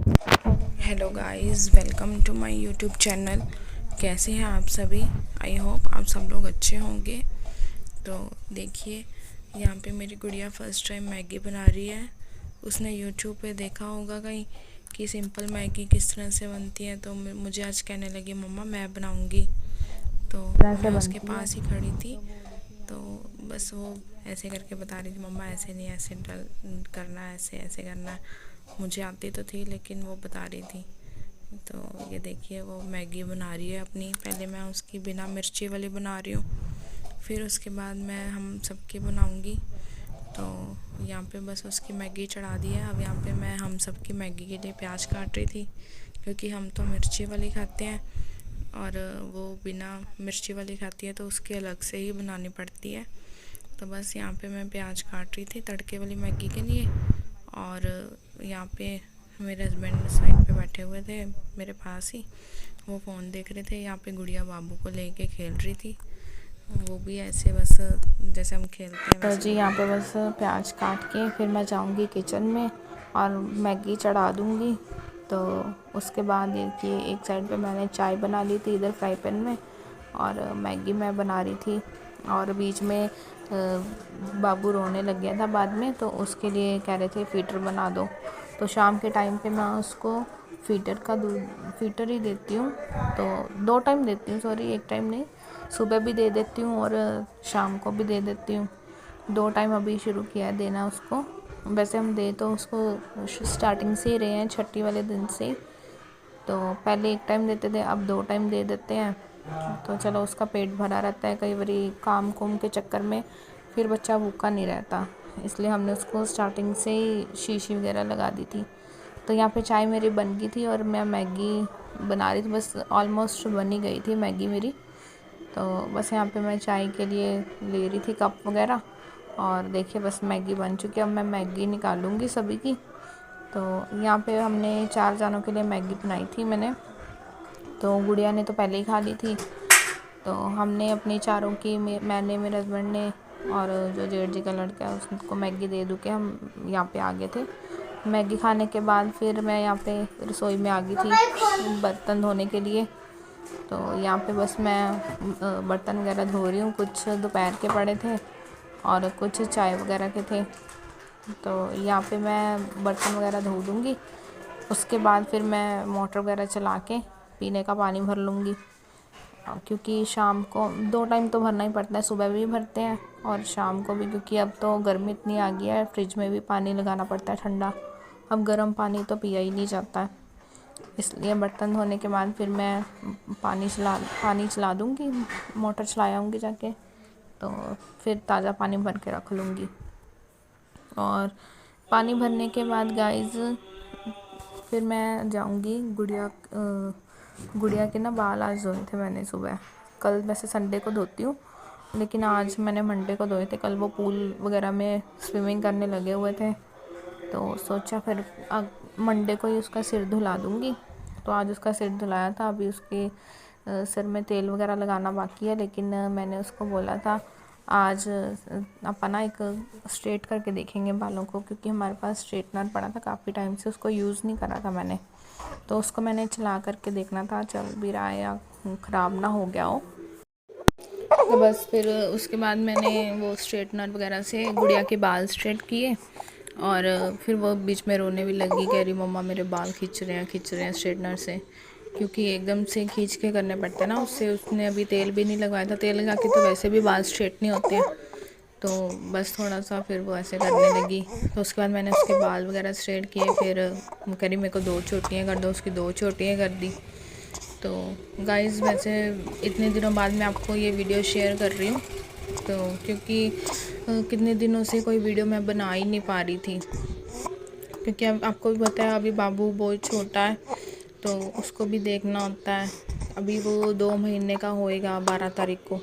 Hello guys, welcome to my YouTube channel. कैसे हैं आप सभी? आई होप आप सब लोग अच्छे होंगे। तो देखिए, यहाँ पे मेरी गुड़िया फर्स्ट टाइम मैगी बना रही है। उसने यूट्यूब पे देखा होगा कहीं कि सिंपल मैगी किस तरह से बनती है, तो मुझे आज कहने लगी मम्मा मैं बनाऊँगी। तो मैं उसके पास ही खड़ी थी, तो बस वो ऐसे करके बता रही थी, मम्मा ऐसे नहीं, ऐसे करना है, ऐसे ऐसे करना है। मुझे आती तो थी लेकिन वो बता रही थी। तो ये देखिए, वो मैगी बना रही है अपनी। पहले मैं उसकी बिना मिर्ची वाली बना रही हूँ, फिर उसके बाद मैं हम सबकी बनाऊँगी। तो यहाँ पे बस उसकी मैगी चढ़ा दी है। अब यहाँ पे मैं हम सबकी मैगी के लिए प्याज काट रही थी, क्योंकि हम तो मिर्ची वाली खाते हैं और वो बिना मिर्ची वाली खाती है, तो उसकी अलग से ही बनानी पड़ती है। तो बस यहाँ पे मैं प्याज काट रही थी तड़के वाली मैगी के लिए। और यहाँ पे मेरे हस्बैंड साइड पे बैठे हुए थे मेरे पास ही, वो फ़ोन देख रहे थे। यहाँ पे गुड़िया बाबू को लेके खेल रही थी, वो भी ऐसे बस जैसे हम खेलते हैं तो जी यहाँ पे बस प्याज काट के फिर मैं जाऊँगी किचन में और मैगी चढ़ा दूँगी। तो उसके बाद देखिए, एक साइड पे मैंने चाय बना ली थी इधर फ्राई पैन में, और मैगी मैं बना रही थी। और बीच में बाबू रोने लग गया था बाद में, तो उसके लिए कह रहे थे फीटर बना दो। तो शाम के टाइम पे मैं उसको फीटर का दूध फीटर ही देती हूँ। तो 2 टाइम देती हूँ, सॉरी 1 टाइम नहीं, सुबह भी दे देती हूँ और शाम को भी दे देती हूँ। 2 टाइम अभी शुरू किया है देना उसको। वैसे हम दे तो उसको स्टार्टिंग से ही रहे हैं, छठी वाले दिन से। तो पहले 1 टाइम देते थे, अब 2 टाइम दे देते हैं। तो चलो, उसका पेट भरा रहता है। कई बारी काम कुम के चक्कर में फिर बच्चा भूखा नहीं रहता, इसलिए हमने उसको स्टार्टिंग से ही शीशी वगैरह लगा दी थी। तो यहाँ पे चाय मेरी बन गई थी और मैं मैगी बना रही थी, बस ऑलमोस्ट बन ही गई थी मैगी मेरी। तो बस यहाँ पे मैं चाय के लिए ले रही थी कप वगैरह, और देखिए बस मैगी बन चुकी है। अब मैं मैगी निकालूंगी सभी की। तो यहाँ पे हमने 4 जानों के लिए मैगी बनाई थी मैंने। तो गुड़िया ने तो पहले ही खा ली थी। तो हमने अपनी चारों की, मैंने, मेरे हस्बैंड ने और जो जेठ जी का लड़का है उसको मैगी दे दू के हम यहाँ पे आ गए थे। मैगी खाने के बाद फिर मैं यहाँ पे रसोई में आ गई थी बर्तन धोने के लिए। तो यहाँ पे बस मैं बर्तन वगैरह धो रही हूँ। कुछ दोपहर के पड़े थे और कुछ चाय वगैरह के थे। तो यहाँ पे मैं बर्तन वगैरह धो दूँगी, उसके बाद फिर मैं मोटर वगैरह चला के पीने का पानी भर लूँगी। क्योंकि शाम को 2 टाइम तो भरना ही पड़ता है, सुबह भी भरते हैं और शाम को भी, क्योंकि अब तो गर्मी इतनी आ गई है, फ्रिज में भी पानी लगाना पड़ता है ठंडा। अब गर्म पानी तो पिया ही नहीं जाता है, इसलिए बर्तन धोने के बाद फिर मैं पानी चला दूँगी, मोटर चला आऊँगी जाके। तो फिर ताज़ा पानी भर के रख लूँगी। और पानी भरने के बाद गाइज़ फिर मैं जाऊँगी गुड़िया के ना बाल आज धोए थे मैंने सुबह। कल वैसे संडे को धोती हूँ, लेकिन आज मैंने मंडे को धोए थे। कल वो पूल वगैरह में स्विमिंग करने लगे हुए थे, तो सोचा फिर मंडे को ही उसका सिर धुला दूँगी। तो आज उसका सिर धुलाया था। अभी उसके सिर में तेल वगैरह लगाना बाकी है, लेकिन मैंने उसको बोला था आज अपन ना एक स्ट्रेट करके देखेंगे बालों को, क्योंकि हमारे पास स्ट्रेटनर पड़ा था काफ़ी टाइम से, उसको यूज़ नहीं करा था मैंने। तो उसको मैंने चला करके देखना था चल भी रहा है या ख़राब ना हो गया हो। तो बस फिर उसके बाद मैंने वो स्ट्रेटनर वगैरह से गुड़िया के बाल स्ट्रेट किए, और फिर वो बीच में रोने भी लगी, कह रही मम्मा मेरे बाल खींच रहे हैं स्ट्रेटनर से, क्योंकि एकदम से खींच के करने पड़ते हैं ना उससे। उसने अभी तेल भी नहीं लगवाया था, तेल लगा के तो वैसे भी बाल स्ट्रेट नहीं होते हैं। तो बस थोड़ा सा फिर वो ऐसे करने लगी। तो उसके बाद मैंने उसके बाल वगैरह स्ट्रेट किए। फिर वो कह रही मेरे को 2 चोटियाँ कर दो, उसकी 2 चोटियाँ कर दी। तो गाइज़, वैसे इतने दिनों बाद मैं आपको ये वीडियो शेयर कर रही हूँ, तो क्योंकि कितने दिनों से कोई वीडियो मैं बना ही नहीं पा रही थी, क्योंकि अब आपको भी पता है अभी बाबू बहुत छोटा है, तो उसको भी देखना होता है। अभी वो 2 महीने का होएगा 12 तारीख को।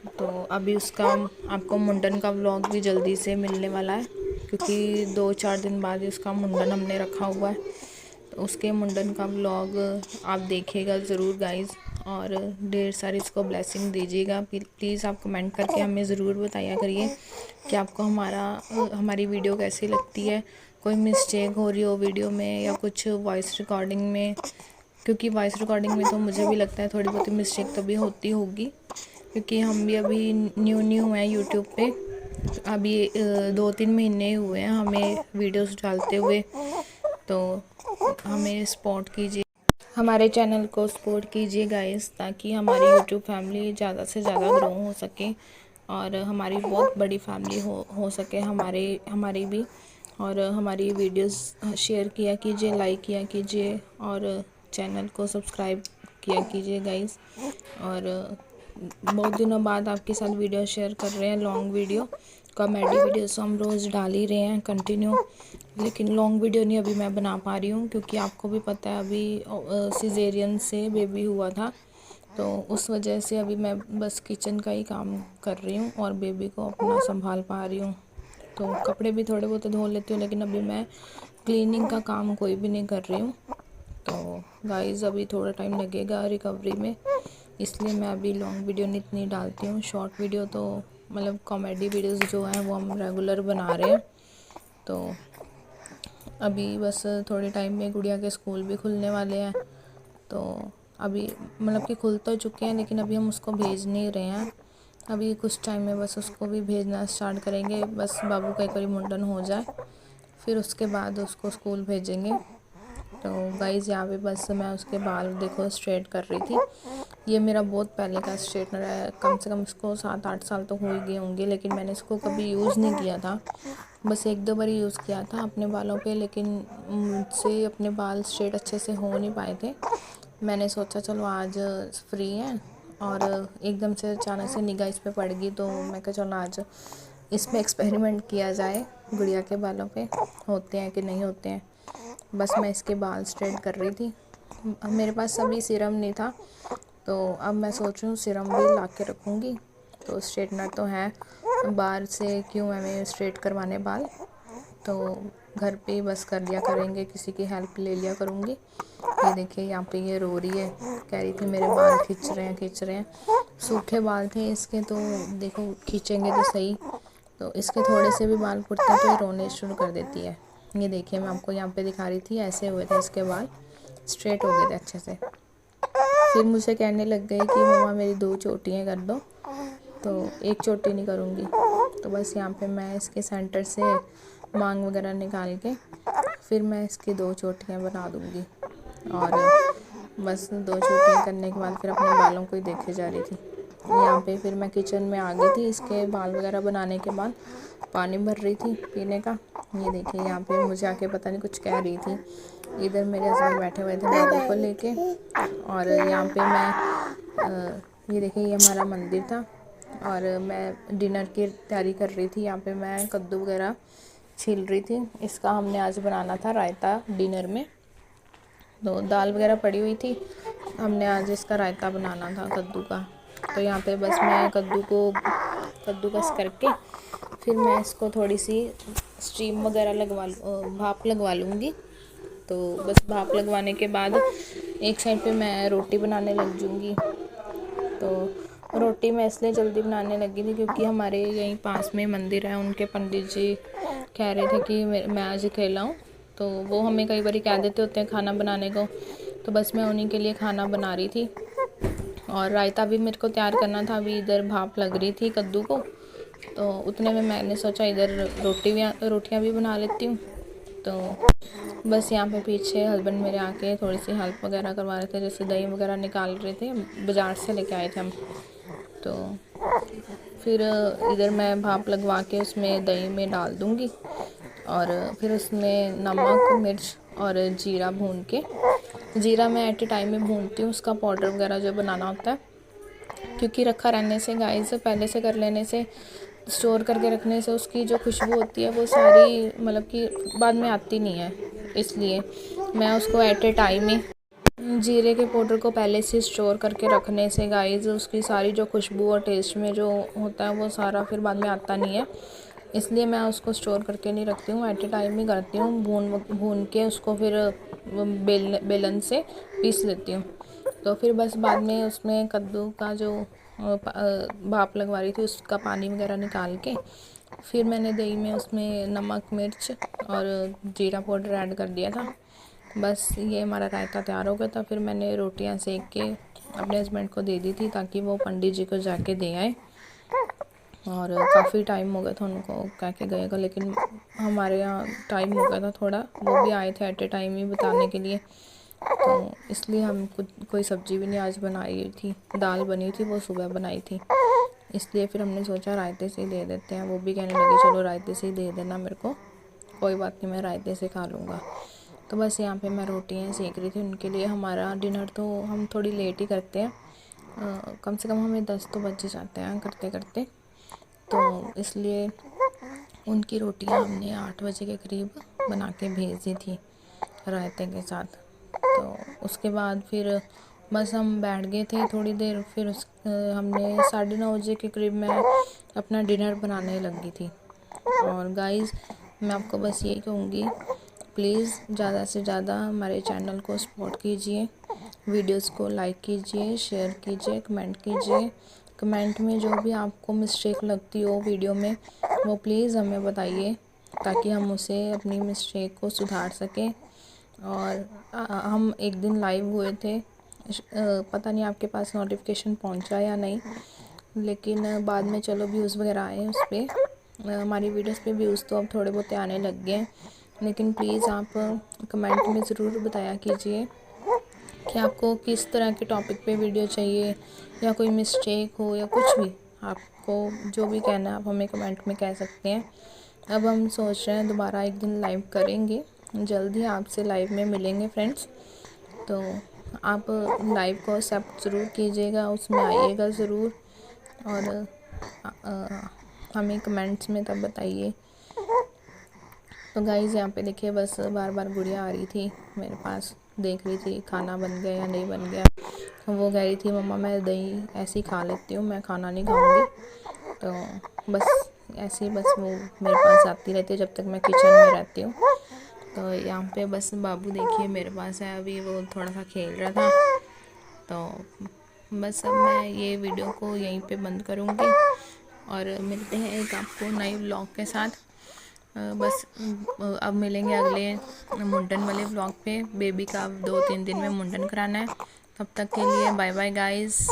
तो अभी उसका आपको मुंडन का व्लॉग भी जल्दी से मिलने वाला है, क्योंकि 2-4 दिन बाद ही उसका मुंडन हमने रखा हुआ है। तो उसके मुंडन का व्लॉग आप देखिएगा ज़रूर गाइज़, और ढेर सारी इसको ब्लेसिंग दीजिएगा। प्लीज़ आप कमेंट करके हमें ज़रूर बताया करिए कि आपको हमारी वीडियो कैसी लगती है। कोई मिस्टेक हो रही हो वीडियो में या कुछ वॉइस रिकॉर्डिंग में, क्योंकि वॉइस रिकॉर्डिंग में तो मुझे भी लगता है थोड़ी बहुत मिस्टेक तो भी होती होगी, क्योंकि हम भी अभी न्यू हैं यूट्यूब पे। अभी 2-3 महीने हुए हैं हमें वीडियोस डालते हुए, तो हमें सपोर्ट कीजिए, हमारे चैनल को सपोर्ट कीजिए गाइस, ताकि हमारी यूट्यूब फैमिली ज़्यादा से ज़्यादा ग्रो हो सके और हमारी बहुत बड़ी फैमिली हो सके हमारी भी। और हमारी वीडियोस शेयर किया कीजिए, लाइक किया कीजिए और चैनल को सब्सक्राइब किया कीजिए गाइस। और बहुत दिनों बाद आपके साथ वीडियो शेयर कर रहे हैं, लॉन्ग वीडियो, कॉमेडी वीडियोस हम रोज़ डाल ही रहे हैं कंटिन्यू, लेकिन लॉन्ग वीडियो नहीं अभी मैं बना पा रही हूँ, क्योंकि आपको भी पता है अभी सिजेरियन से बेबी हुआ था, तो उस वजह से अभी मैं बस किचन का ही काम कर रही हूँ और बेबी को अपना संभाल पा रही हूँ। तो कपड़े भी थोड़े बहुत धो लेती हूँ, लेकिन अभी मैं क्लीनिंग का काम कोई भी नहीं कर रही हूँ। तो गाइस अभी थोड़ा टाइम लगेगा रिकवरी में, इसलिए मैं अभी लॉन्ग वीडियो नहीं इतनी डालती हूँ। शॉर्ट वीडियो तो मतलब कॉमेडी वीडियोस जो हैं वो हम रेगुलर बना रहे हैं। तो अभी बस थोड़े टाइम में गुड़िया के स्कूल भी खुलने वाले हैं, तो अभी मतलब कि खुल तो चुके हैं, लेकिन अभी हम उसको भेज नहीं रहे हैं। अभी कुछ टाइम में बस उसको भी भेजना स्टार्ट करेंगे, बस बाबू का एक बारी मुंडन हो जाए, फिर उसके बाद उसको स्कूल भेजेंगे। तो गाइज़ यहाँ पे बस मैं उसके बाल देखो स्ट्रेट कर रही थी। ये मेरा बहुत पहले का स्ट्रेटनर है, कम से कम इसको 7-8 साल तो हो ही गए होंगे, लेकिन मैंने इसको कभी यूज़ नहीं किया था, बस 1-2 बार यूज़ किया था अपने बालों पे, लेकिन मुझसे अपने बाल स्ट्रेट अच्छे से हो नहीं पाए थे। मैंने सोचा चलो आज फ्री हैं और एकदम से अचानक से निगाह इस पे पड़ गई, तो मैं कहा चलो आज इस पे एक्सपेरिमेंट किया जाए, गुड़िया के बालों पे होते हैं कि नहीं होते हैं। बस मैं इसके बाल स्ट्रेट कर रही थी। मेरे पास अभी सीरम नहीं था, तो अब मैं सोच रही हूँ सीरम भी ला के रखूँगी। तो स्ट्रेटनर तो है, बाहर से क्यों हमें स्ट्रेट करवाने बाल, तो घर पे ही बस कर लिया करेंगे, किसी की हेल्प ले लिया करूँगी। ये देखिए यहाँ पे ये रो रही है, कह रही थी मेरे बाल खींच रहे हैं। सूखे बाल थे इसके, तो देखो खींचेंगे तो सही, तो इसके थोड़े से भी बाल पुड़ते हैं तो ये रोने शुरू कर देती है। ये देखिए मैं आपको यहाँ पे दिखा रही थी, ऐसे हुए थे इसके बाल, स्ट्रेट हो गए थे अच्छे से। फिर मुझे कहने लग गई कि मम्मा मेरी 2 चोटियाँ कर दो, तो 1 चोटी नहीं करूँगी। तो बस यहाँ पे मैं इसके सेंटर से मांग वगैरह निकाल के फिर मैं इसकी 2 चोटियाँ बना दूँगी। और बस 2 चोटियाँ करने के बाद फिर अपने बालों को ही देखे जा रही थी। यहाँ पे फिर मैं किचन में आ गई थी, इसके बाल वगैरह बनाने के बाद पानी भर रही थी पीने का। ये देखिए यहाँ पे मुझे आके पता नहीं कुछ कह रही थी, इधर मेरे हस्बैंड बैठे हुए थे बाबू को लेके। और यहाँ पे मैं ये देखिए ये हमारा मंदिर था और मैं डिनर की तैयारी कर रही थी। यहाँ पे मैं कद्दू वगैरह छील रही थी, इसका हमने आज बनाना था रायता डिनर में। तो दाल वगैरह पड़ी हुई थी, हमने आज इसका रायता बनाना था कद्दू का। तो यहाँ पे बस मैं कद्दूकस करके फिर मैं इसको थोड़ी सी स्टीम वगैरह भाप लगवा लूँगी। तो बस भाप लगवाने के बाद एक साइड पे मैं रोटी बनाने लग जाऊँगी। तो रोटी मैं इसलिए जल्दी बनाने लगी थी क्योंकि हमारे यहीं पास में मंदिर है, उनके पंडित जी कह रहे थे कि मैं आज खिलाऊँ, तो वो हमें कई बार कह देते होते हैं खाना बनाने को, तो बस मैं उन्हीं के लिए खाना बना रही थी। और रायता भी मेरे को तैयार करना था, अभी इधर भाप लग रही थी कद्दू को, तो उतने में मैंने सोचा इधर रोटियां भी बना लेती हूँ। तो बस यहाँ पे पीछे हस्बैंड मेरे आके थोड़ी सी हेल्प वगैरह करवा रहे थे, जैसे दही वगैरह निकाल रहे थे, बाज़ार से लेके आए थे हम। तो फिर इधर मैं भाप लगवा के उसमें दही में डाल दूँगी और फिर उसमें नमक मिर्च और जीरा भून के, जीरा मैं एट ए टाइम में भूनती हूँ, उसका पाउडर वगैरह जो बनाना होता है, क्योंकि रखा रहने से गाइस पहले से कर लेने से, स्टोर करके रखने से उसकी जो खुशबू होती है वो सारी मतलब कि बाद में आती नहीं है, इसलिए मैं उसको एट ए टाइम ही जीरे के पाउडर को पहले से स्टोर करके रखने से गाइस उसकी सारी जो खुशबू और टेस्ट में जो होता है वो सारा फिर बाद में आता नहीं है, इसलिए मैं उसको स्टोर करके नहीं रखती हूँ, एट ए टाइम ही करती हूँ। भून के उसको फिर बेलन से पीस लेती हूँ। तो फिर बस बाद में उसमें कद्दू का जो भाप लगवा रही थी उसका पानी वगैरह निकाल के फिर मैंने दही में उसमें नमक मिर्च और जीरा पाउडर ऐड कर दिया था। बस ये हमारा रायता तैयार हो गया था। फिर मैंने रोटियां सेक के अपने हस्बैंड को दे दी थी ताकि वो पंडित जी को जाके दे आए। और काफ़ी टाइम हो गया था उनको कह के गए का, लेकिन हमारे यहाँ टाइम हो गया था थोड़ा, वो भी आए थे एट ए टाइम ही बताने के लिए, तो इसलिए हम कोई सब्ज़ी भी नहीं आज बनाई थी। दाल बनी थी, वो सुबह बनाई थी, इसलिए फिर हमने सोचा रायते से ही दे देते हैं। वो भी कहने लगे चलो रायते से ही दे देना मेरे को, कोई बात नहीं मैं रायते से खा लूँगा। तो बस यहाँ पे मैं रोटियाँ सेक रही थी उनके लिए। हमारा डिनर तो हम थोड़ी लेट ही करते हैं, कम से कम हमें 10 तो बज जाते हैं करते करते, तो इसलिए उनकी रोटियाँ हमने 8 बजे के करीब बना के भेज दी थी रायते के साथ। तो उसके बाद फिर बस हम बैठ गए थे थोड़ी देर, फिर हमने 9:30 बजे के करीब मैं अपना डिनर बनाने लगी थी। और गाइस मैं आपको बस यही कहूँगी, प्लीज़ ज़्यादा से ज़्यादा हमारे चैनल को सपोर्ट कीजिए, वीडियोस को लाइक कीजिए, शेयर कीजिए, कमेंट कीजिए। कमेंट में जो भी आपको मिस्टेक लगती हो वीडियो में वो प्लीज़ हमें बताइए ताकि हम उसे अपनी मिस्टेक को सुधार सकें। और हम एक दिन लाइव हुए थे, पता नहीं आपके पास नोटिफिकेशन पहुंचा या नहीं, लेकिन बाद में चलो व्यूज़ वगैरह आए उस पर, हमारी वीडियोस पे व्यूज़ तो अब थोड़े बहुत आने लग गए हैं। लेकिन प्लीज़ आप कमेंट में ज़रूर बताया कीजिए कि आपको किस तरह के टॉपिक पे वीडियो चाहिए, या कोई मिस्टेक हो या कुछ भी, आपको जो भी कहना है आप हमें कमेंट में कह सकते हैं। अब हम सोच रहे हैं दोबारा एक दिन लाइव करेंगे, जल्दी आपसे लाइव में मिलेंगे फ्रेंड्स। तो आप लाइव को एक्सेप्ट ज़रूर कीजिएगा, उसमें आइएगा ज़रूर, और हमें कमेंट्स में तब बताइए। तो गाइज़ यहाँ पे देखिए बस बार बार गुड़िया आ रही थी मेरे पास, देख रही थी खाना बन गया या नहीं बन गया। तो वो कह रही थी मम्मा मैं दही ऐसे ही खा लेती हूँ, मैं खाना नहीं खाऊंगी। तो बस ऐसे ही बस वो मेरे पास आती रहती है जब तक मैं किचन में रहती हूँ। तो यहाँ पे बस बाबू देखिए मेरे पास है, अभी वो थोड़ा सा खेल रहा था। तो बस अब मैं ये वीडियो को यहीं पे बंद करूँगी और मिलते हैं एक आपको नए व्लॉग के साथ। बस अब मिलेंगे अगले मुंडन वाले व्लॉग पे। बेबी का 2-3 दिन में मुंडन कराना है। तब तक के लिए बाय बाय गाइस।